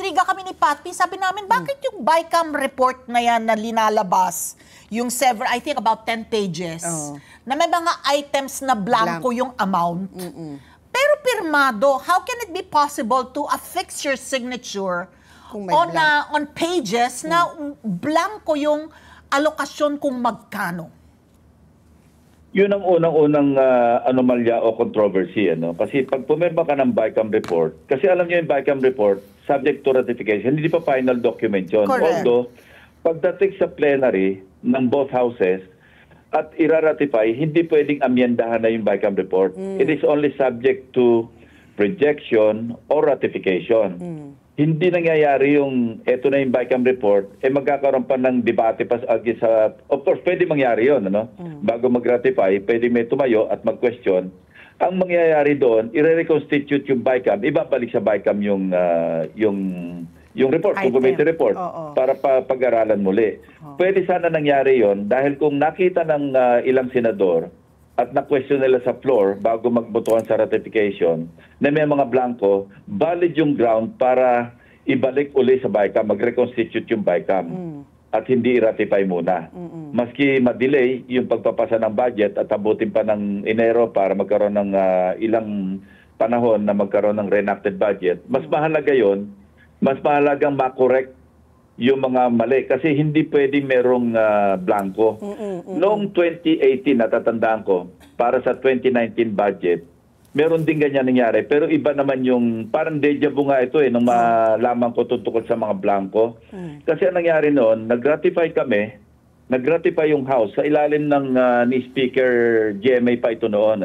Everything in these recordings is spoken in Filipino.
na-intriga kami ni Patpi. Sabi namin, bakit yung BICAM report na yan na linalabas, yung I think about 10 pages, na may mga items na blanco yung amount. Pero pirmado, how can it be possible to affix your signature on pages na blanco yung alokasyon kung magkano? Yun ang unang-unang anomalya o controversy. Kasi pag pumirma ka ng BICAM report, kasi alam niyo yung BICAM report, subject to ratification, hindi pa final document yun. Correct. Although, pagdating sa plenary ng both houses at iraratify, hindi pwedeng amyendahan na yung BICAM report. It is only subject to rejection or ratification. Hindi nangyayari yung eto na yung BICAM report, magkakaroon pa ng debate pa sa, of course, pwede mangyari yun, bago mag-ratify, pwede may tumayo at mag-question. Ang mangyayari doon, i-reconstitute yung BICAM, ibabalik sa BICAM yung report, yung committee report, para pag-aralan muli. Pwede sana nangyari yon dahil kung nakita ng ilang senador at na-question nila sa floor bago magbotohan sa ratification na may mga blanco, valid yung ground para ibalik uli sa BICAM, mag-reconstitute yung BICAM at hindi i-ratify muna. Maski ma-delay yung pagpapasa ng budget at abutin pa ng Enero para magkaroon ng ilang panahon na magkaroon ng reenacted budget, mas mahalaga yon, mas mahalagang ma-correct yung mga mali kasi hindi pwedeng merong blanco. Noong 2018, natatandaan ko, para sa 2019 budget, meron din ganyan nangyari. Pero iba naman yung, parang deja vu nga ito nung malaman ko tungkol sa mga blanco. Kasi ang nangyari noon, nag-ratify kami, nag-ratify yung House sa ilalim ng ni Speaker GMA pa ito noon.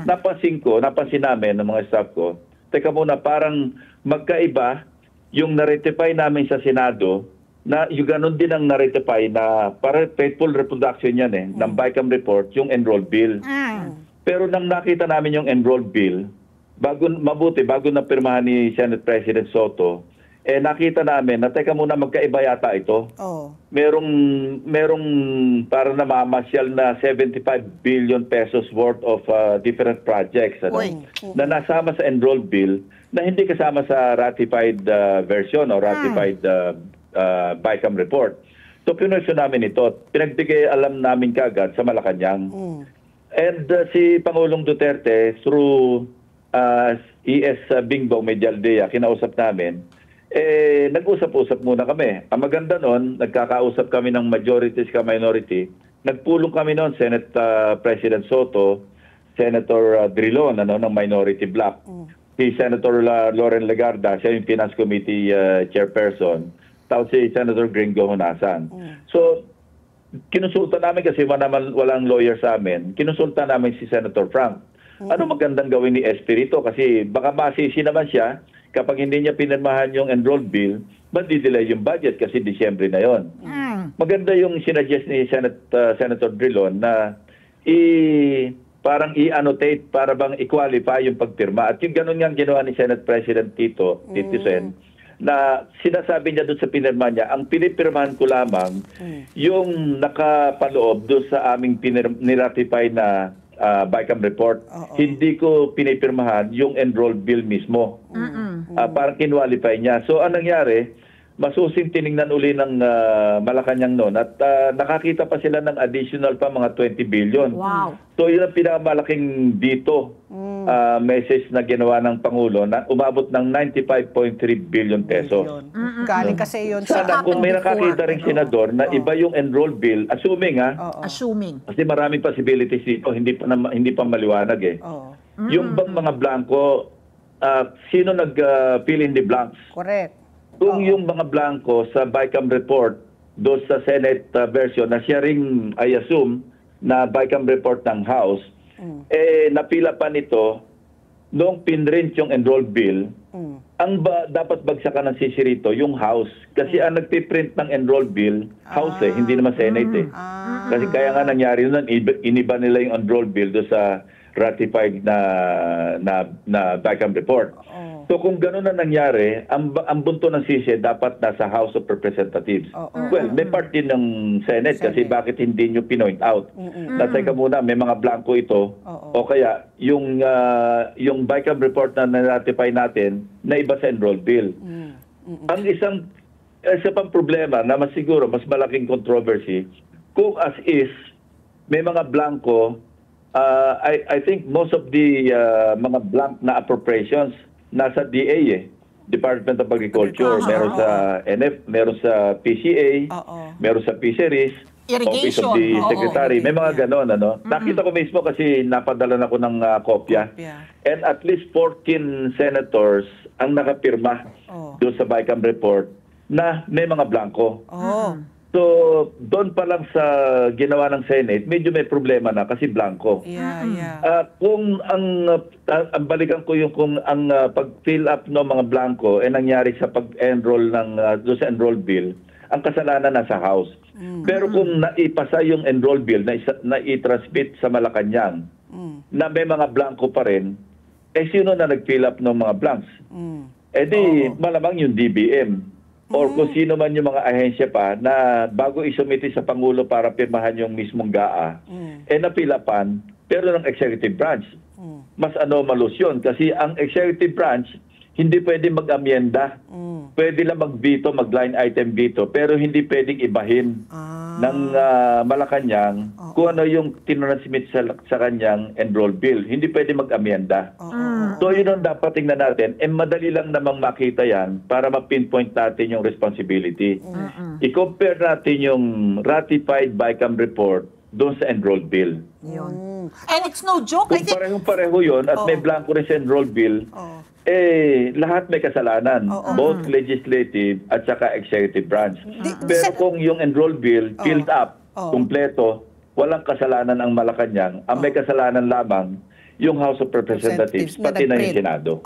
Napansin namin ng mga staff ko, teka muna, parang magkaiba yung na-ratify namin sa Senado, na yung ganun din ang na-ratify na para faithful reproduction yan ng BICAM report, yung enrolled bill. Pero nang nakita namin yung enrolled bill, bago na pirmahan ni Senate President Soto, nakita namin na teka muna, magkaiba yata ito. Merong para namamasyal na 75 billion pesos worth of different projects na nasama sa enrolled bill na hindi kasama sa ratified version o ratified BICAM report. So pinurso namin ito. Pinagbigay alam namin kagad sa Malacanang. And si Pangulong Duterte through ES Bingbong Medialdea, kinausap namin, nag-usap-usap muna kami. Ang maganda noon, nagkakausap kami ng majority sa minority. Nagpulong kami noon, Senate President Soto, Senator Drilon ng minority bloc. Si Senator Loren Legarda, siya yung Finance Committee Chairperson. Tapos si Senator Gringo Honasan. So, kinusulta namin kasi walang lawyer sa amin. Kinusulta namin si Senator Frank. Ano magandang gawin ni Espirito? Kasi baka masisi naman siya kapag hindi niya pinirmahan yung enrolled bill, madidelay yung budget kasi Disyembre na yon. Maganda yung sinuggest ni Senator Drilon na parang i-annotate para bang i-qualify yung pagpirma. At yung ganun nga ginawa ni Senate President Tito Sen, na sinasabi niya doon sa pinirma niya, ang pinipirmahan ko lamang yung nakapaloob doon sa aming niratify na BICAM report. Hindi ko pinipirmahan yung enrolled bill mismo. Parang kinwalify niya. So, anong nangyari? Masusing tiningnan uli ng Malacanang noon at nakakita pa sila ng additional pa mga 20 billion. Wow. So yun ang pinakamalaking dito message na ginawa ng Pangulo na umabot ng 95.3 billion pesos. Galing kasi yun Sana kung may nakakita ring senador na iba yung enrolled bill, assuming Assuming. kasi maraming possibilities dito, hindi pa maliwanag Yung bang mga blanco, sino nag-fill in the blanks? Correct. Kung yung mga blanco sa BICAM report doon sa Senate version na siya ring, I assume, na BICAM report ng House, napila pa nito noong pinrint yung enrolled bill, dapat bagsakan ng sisirito yung House. Kasi ang nagpiprint ng enrolled bill, House hindi naman Senate Kasi kaya nga nangyari nun, iniba nila yung enrolled bill doon sa ratified na BICAM report. So kung gano'n na nangyari, ang bunto ng sisi dapat nasa House of Representatives. Well, may part din ng Senate kasi bakit hindi nyo pinoint out? Teka muna, may mga blanco ito. O kaya, yung BICAM report na na-ratify natin na iba sa enrolled bill. Ang isa pang problema na mas siguro, mas malaking controversy, kung as is, may mga blanco, I think most of the mga blank na appropriations nasa DA Department of Agriculture, meron sa NF, meron sa PCA, meron sa Fisheries, Office of the Secretary, may mga ganon, ano. Nakita ko mismo kasi napadala na ko ng kopya. And at least 14 senators ang nakapirma doon sa BICAM report na may mga blanco. So, doon pa lang sa ginawa ng Senate, medyo may problema na kasi blanco. Kung ang balikan ko yung kung ang pag-fill up ng mga blanco ay nangyari sa pag-enroll ng doon sa enroll bill, ang kasalanan nasa House. Pero kung naipasa yung enroll bill na i-transmit sa Malacanang, na may mga blanco pa rin, sino na nag-fill up ng mga blanks? Malamang yung DBM. Or kung sino man yung mga ahensya pa na bago isumiti sa Pangulo para pirmahan yung mismong GAA, napilapan, pero ng executive branch. Mas anomalous yun kasi ang executive branch hindi pwede mag-amyenda. Pwede lang mag-veto, mag-line item veto, pero hindi pwedeng ibahin ng Malacanang kung ano yung tinransmit sa kanyang enroll bill. Hindi pwede mag-amyenda. So yun ang dapat tingnan natin. Madali lang namang makita yan para ma-pinpoint natin yung responsibility. I-compare natin yung ratified BICAM report doon sa enrolled bill. And it's no joke. Kung parehong-pareho yun at may blanco rin sa enrolled bill, lahat may kasalanan, both legislative at saka executive branch. Pero kung yung enrolled bill filled up, kumpleto, walang kasalanan ang Malacanang, ang may kasalanan lamang yung House of Representatives, pati na yung Senado.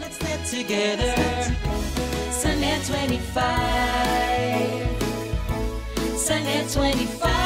Let's get together, Sunday 25, Sunday 25.